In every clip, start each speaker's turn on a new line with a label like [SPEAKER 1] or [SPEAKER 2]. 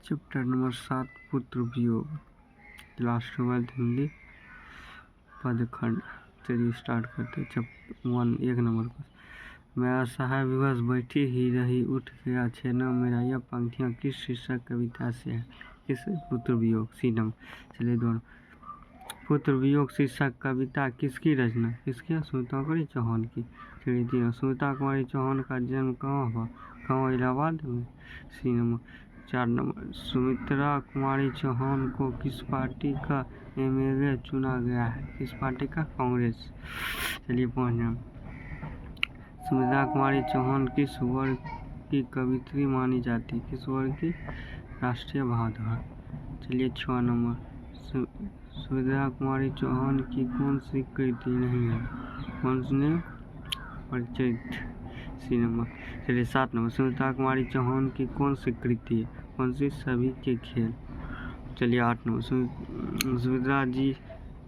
[SPEAKER 1] Chapter number 7 पुत्र वियोग, class 12 Hindi पदखंड। चलिए स्टार्ट करते हैं। चैप्टर 1 1 नंबर पर। मैं असहाय विवश बैठी ही रही, उठ गया छेना मेरा। यह पंक्तियाँ किस शीर्षक कविता से है? किस? पुत्र वियोग। C number. चलिए दोनों। पुत्र वियोग शीर्षक कविता किसकी रचना? किसकी? सुमित्रा कुमारी चौहान की। चलिए तीनों। सुमित्रा कुमारी चौहान का जन्म कहाँ हुआ? कहाँ? इलाहाबाद में। C number. 4 number. Sumitra Kumari Chauhan को किस पार्टी का एमएलए चुना गया है? किस पार्टी का? कांग्रेस। चलिए 5 नंबर। सुमित्रा कुमारी चौहान किस वर्ग की कवित्री मानी जाती? किस वर्ग की? राष्ट्रीय बहादुर। चलिए 6 नंबर। सुमित्रा कुमारी चौहान की कौन सी कृति नहीं है? कौन सी? परिचय। C number. चलिए 7 नंबर। सुमित्रा कुमारी चौहान की कौन सी कृति है? कौन सी? सभी के खेल। चलिए 8 नंबर। सुमित्रा जी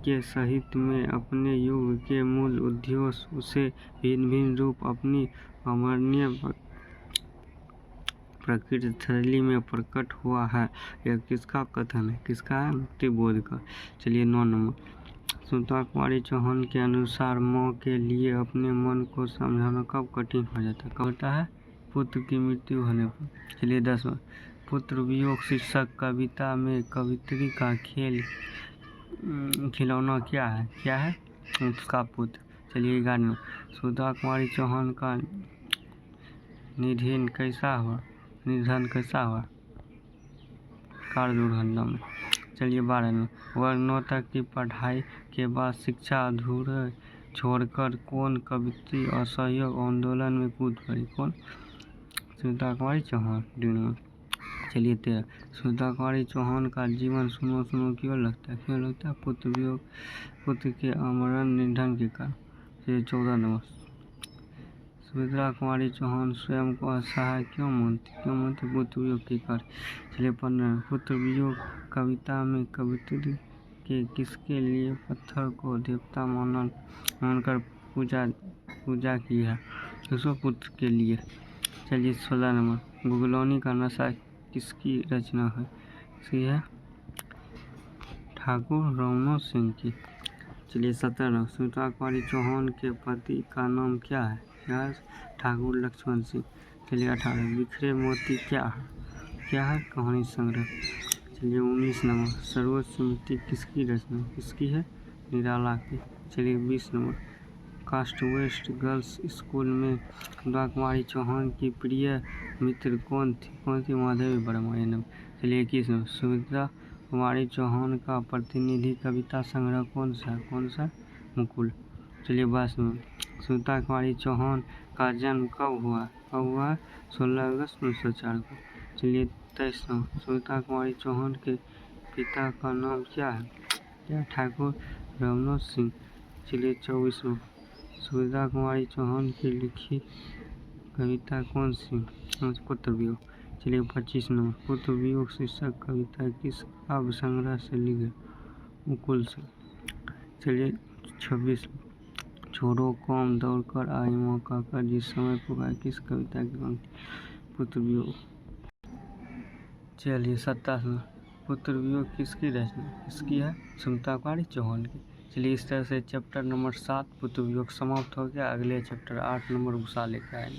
[SPEAKER 1] के साहित्य में अपने युग के मूल उद्देश्य से भिन्न भिन्न रूप अपनी अवर्णनीय प्रकृति शैली में प्रकट हुआ है। यह किसका कथन है? किसका है? मुक्ति बोध का। चलिए 9 नंबर। सुमित्रा कुमारी चौहान के अनुसार माँ के लिए अपने मन को समझाना कब कठिन हो जाता है? कब होता है? पुत्र की मृत्यु होने पर। चलिए 10 नंबर। पुत्र वियोग शीर्षक कविता में कवित्री का खिलौना क्या है? क्या है? उसका पुत्र। चलिए 11 नंबर। सुमित्रा कुमारी चौहान का निधन कैसा हुआ? कार दुर्घटना में। चलिए 12 नंबर। वह 9 तक की पढ़ाई के बाद शिक्षा अधूरे छोड़कर कौन कवित्री असहयोग आंदोलन में कूद पड़ी? कौन? सुमित्रा कुमारी चौहान। चलिए 13। सुमित्रा कुमारी चौहान का जीवन सुनो क्यों लगता है? पुत्र वियोग, पुत्र के अमरण निधन के कारण। चलिए 14 नंबर। सुमित्रा कुमारी चौहान स्वयं को असहाय क्यों मानती? पुत्र वियोग के कारण। चलिए 15। पुत्र वियोग कविता में कवित्री के किसके लिए पत्थर को देवता मानकर पूजा की है? उसको पुत्र के लिए। चलिए 16 नंबर। गुगलौनी का नशा किसकी रचना है? इसकी है ठाकुर रमनों सिंह की। चलिए 17 नंबर। सुमित्रा कुमारी चौहान के पति का नाम क्या है? ठाकुर लक्ष्मण सिंह। चलिए 18। बिखरे मोती क्या है? कहानी संग्रह। चलिए 19 नंबर। सरोज समिति किसकी रचना? किसकी है? निराला की। चलिए 20 number. Crosthwaite girls school में सुमित्रा कुमारी चौहान की प्रिय मित्र कौन थी? माधवी वर्मा। चलिए 21 नंबर। सुमित्रा कुमारी चौहान का प्रतिनिधि कविता संग्रह कौन सा? मुकुल। चलिए 22 नंबर। सुमित्रा कुमारी चौहान का जन्म कब हुआ? 16 अगस्त 1904 को। चलिए 23 नंबर। सुमित्रा कुमारी चौहान के पिता का नाम क्या है? ठाकुर रमनों सिंह। चलिए 24 नंबर। सुमित्रा कुमारी चौहान की लिखी कविता कौन सी? पुत्र वियोग। चलिए 25 नंबर। पुत्र वियोग शीर्षक कविता किस काव्य संग्रह से ली गई? मुकुल से। चलिए 26। छोड़ो कौम दौड़कर आई मौका कर जिस समय पुकार, किस कविता की पंक्ति? पुत्र वियोग। चलिए 27 नंबर। पुत्र वियोग किसकी रचना? किसकी है? सुमित्रा कुमारी चौहान की। चलिए इस तरह से चैप्टर नंबर 7 पुत्र वियोग समाप्त हो गया। अगले चैप्टर 8 नंबर उषा लेकर आएंगे।